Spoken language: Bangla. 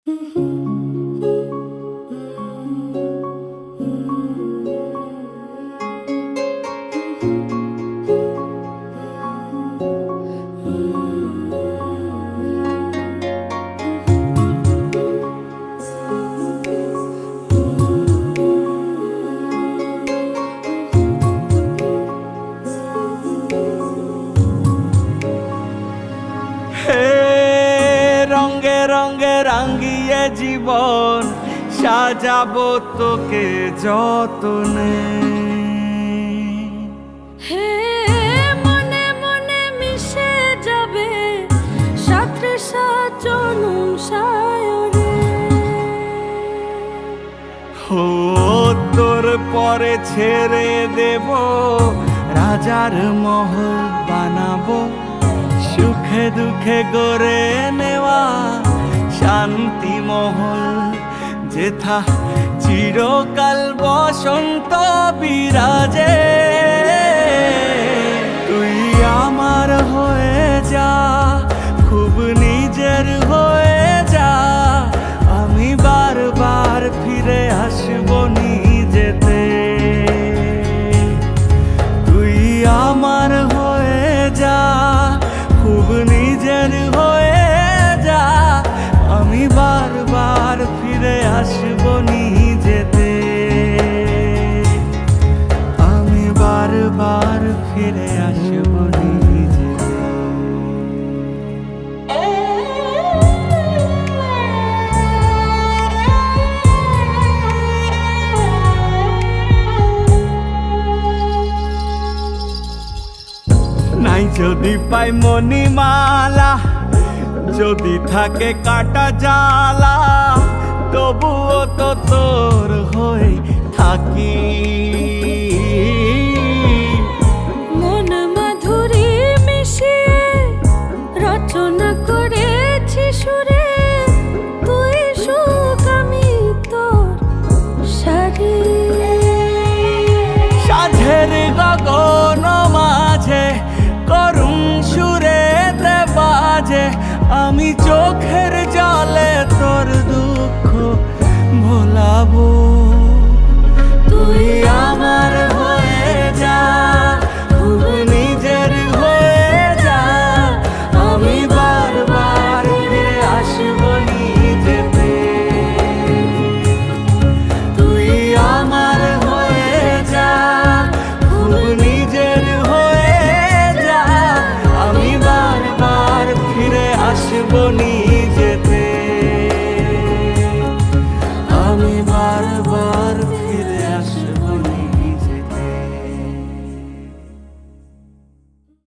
রঙে রঙে রাঙিয়ে জীবন সাজাবো তোকে যতনে। হে মনে মনে মিশে যাবে সাথে সাজনুম সায়রে। ও তোর পরে ছেড়ে দেব রাজার মহল বানাবো, সুখে দুঃখে গড়ে নেওয়া শান্তি মহল, যেথা চিরকাল বসন্ত বিরাজে। তুই আমার হয়ে যা, খুব নিজের হয়ে যা, আমি বারবার ফিরে আসবো নিজেতে। তুই আমার হয়ে যা, খুব নিজের হয়ে যা, আমি বারবার ফিরে আসবো নিজেতে। আমি বারবার ফিরে আসবো নিজেতে। নাই যদি পাই মণিমালা, যদি থাকে কাটা জ্বালা, তবুও তো তোর হয়ে থাকি। মন মাধুরী মিশিয়ে রচনা করেছি সুরে, তুই সুখ আমি তোর সারি। সাঁঝের গগন মাঝে করুণ সুরেতে বাজে, আমি চোখের জলে তোর দুঃখ ভোলাবো।